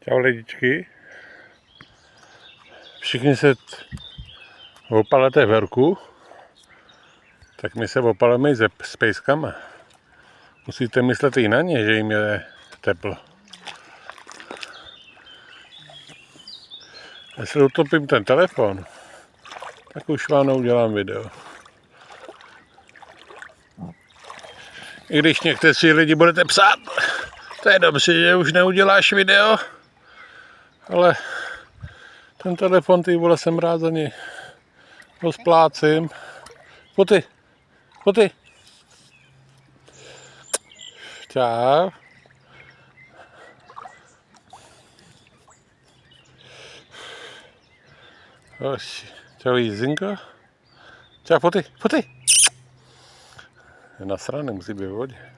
Čau lidičky. Všichni se opalete verku, tak my se opaleme i s pejskama. Musíte myslet i na ně, že jim je teplo. Jestli utopím ten telefon, tak už vám neudělám video. I když někteří lidi budete psát, to je dobře, že už neuděláš video, ale ten telefon, ty vole, jsem rád za něj. Ho splácím. Poty. Čau. Hoši. Čau Jizinko. Čau, poty. Je nasraný, musí být v vodě.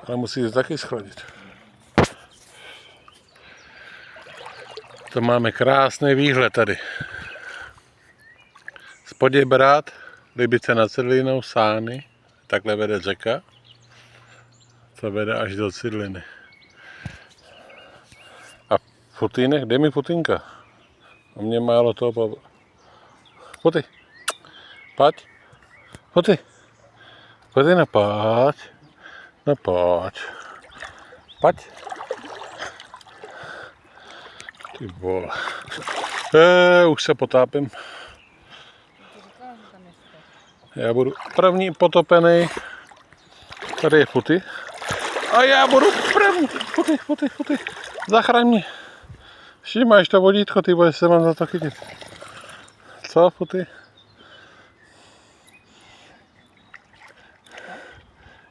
Ale musí to taky schladit. To máme krásný výhled tady. Z Poděbrad, Libice nad Cidlinou, Sány, takhle vede řeka, co vede až do Cidliny. A Futínek, kde mi Futínka? A mě málo toho Poty. Pojď. Poty no pojď. No pojď. Pojď. Ty vole. Už se potápím. Já budu první potopený. Tady je Futy. A já budu první. Futy. Zachraň mě. Máš to vodítko, ty budeš se mám za to chytit. Co, Futy?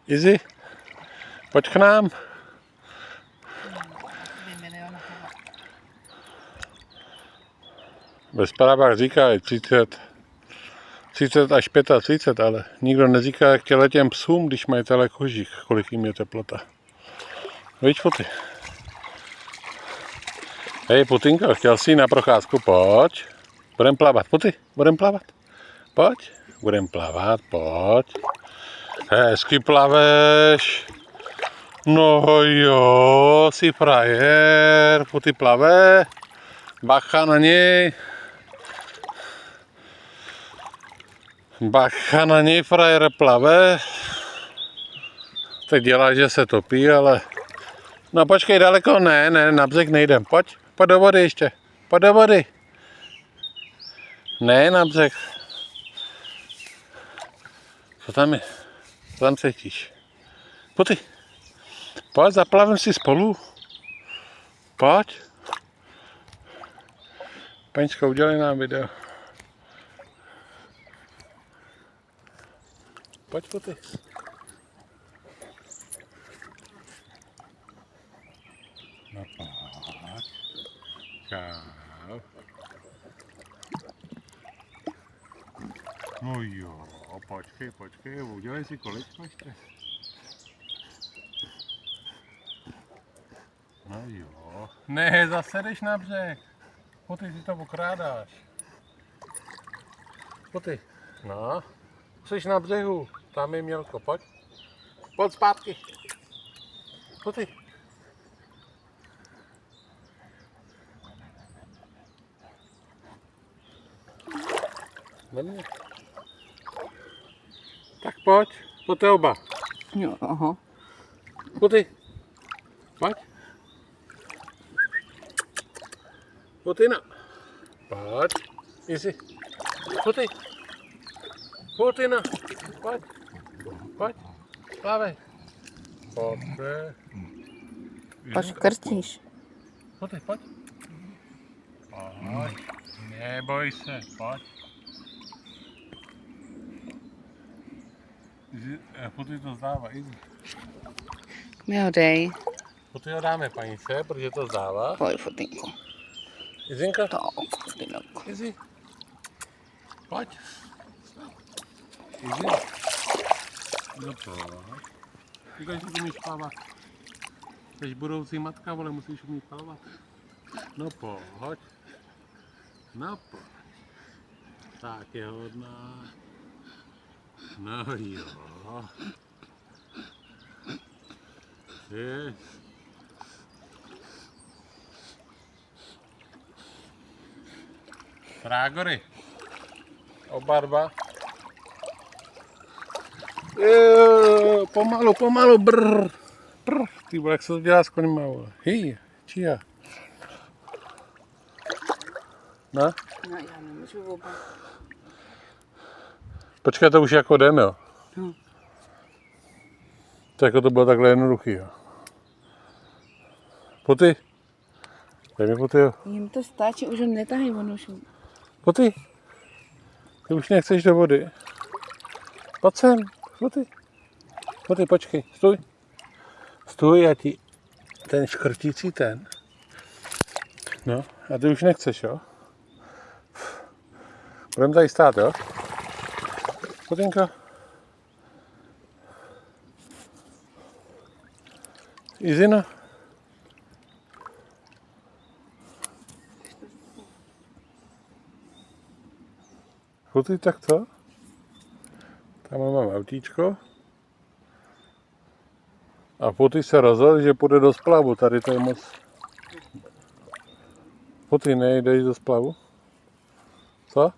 Izzy, pojď k nám. Ve zprávách říká 30 až 35, ale nikdo neříká, jak těm psům, když mají kožich, kolik jim je teplota. Víš, Futy? Hej, Putinko, chtěl jsi na procházku, pojď. Budem plavat, Futy, Pojď, budem plavat, pojď. Hezky plaveš. No jo, jsi frajer, Futy plave. Bacha na něj. Bacha na něj, frajer plave. Teď dělá, že se topí, ale... No počkej, daleko, ne, na břeh nejdem, pojď do vody ještě, pojď do vody. Ne, na břeh. Co tam je? Co tam cítíš? Pojď, zaplavím si spolu. Pojď. Paňčko, udělej nám video. Pojď, Futy. No pojď. Čau. No jo, počkej, udělej si kolečko ještě. No jo. Ne, zase jdeš na břeh. Futy, ty to okrádáš. Futy. No. Jsi na břehu. Tam je mělko, pojď. Pojď zpátky. Futy. Nemě. Tak pojďte oba. Jo, aha. Futy. Pojď. Futyna. Pojď. Jsi. Futyna. Pojď. Plávej. Pojď. Pač krstíš. Futy, pojď. Neboj se, pojď. Futy to zdává, Izzy. Mi ho dej. Futy ho dáme panice, protože to zdává. Pojď, Futínku. Izinka? Tak, Futínku. Izzy. Pojď. Izzy. No pojď. Říkáš, že umíš plavat. Jsi budoucí matka, vole, musíš umít plavat. No pojď. Tak je hodná. No jo. Rágory. Oba dva. Pomalu, brr. Ty vole, jak se to dělá s koněma, vole. Hej, čia. Ne? No, já nemůžu oba. Počkej, to už jako jdem, jo. No. To jako to bylo takhle jednoduchý, jo. Poty. Dej mi poty, jo. Jim to stačí, už ho netahají, on už... Poty. Ty už nechceš do vody. Pojď sem, poty. Poty, počkej, stůj. Stůj, já ti ten škrtící ten. No, a ty už nechceš, jo? Budeme tady stát, jo? Potinka. Izina. Poty, tak to. Tam mám autíčko. A Poty se rozhodl, že půjde do splavu. Tady to je moc... Poty, nejdeš do splavu? Co?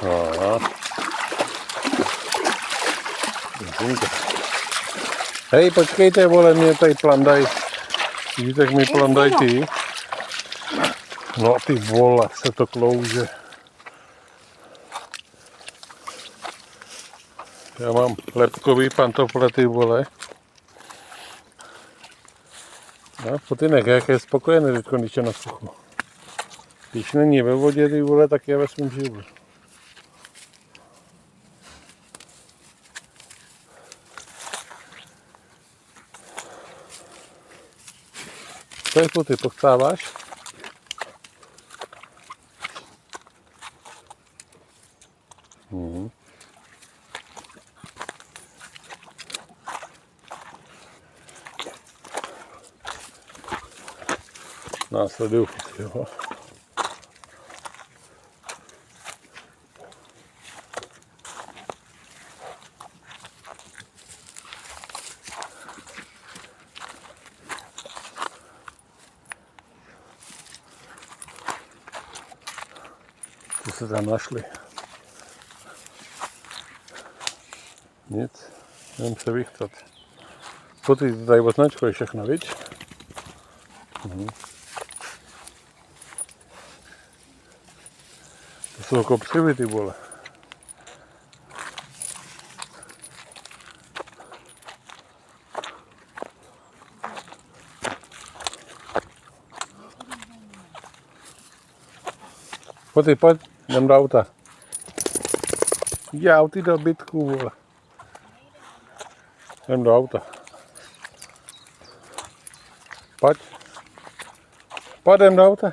Aha. Hej, počkejte, vole, mě tady plandaj. Vidíte, jak mi plandaj ty? No ty vole, se to klouže. Já mám lepkový pantofle, ty vole. No, Potynek, jak je spokojený teď, když je na suchu. Když není ve vodě, ty vole, tak je ve svým živlu. Co je, Poty, pochcáváš? Následuju Potyho. Co se tam našli? Nic, jdem se vychtat. Poty, to tady označkuje všechno, viď? To jsou kopřivy, ty vole. Poty, pojď, jdem do auta. Já ty do bytku, vole. Jdem do auta. Pojď. Pojď, jdem do auta.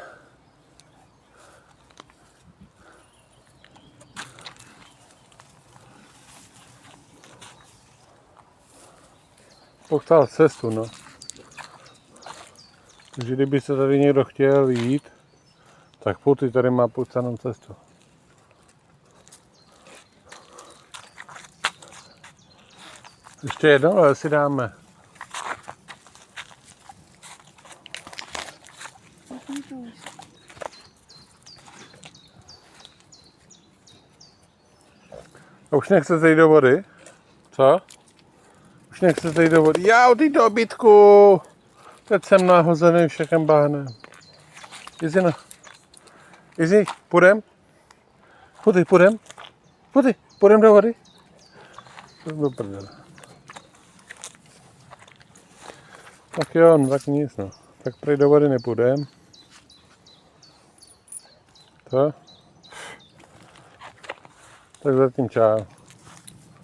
Pochcál cestu, no. Takže kdyby se tady někdo chtěl jít, tak Poty tady má pochcanou cestu. Ještě jedno, ale si dáme. A už nechcete jít do vody? Co? Už nechcete jít do vody? Já ty do bytku! Teď jsem nahozený všechem bahnem. Izina. Izi, půjdem? Poty, půjdem? Poty, půjdem do vody? Do prdele. Tak jo, no tak nic, no. Tak prej do vody nepůjdem. To? Tak zatím čau.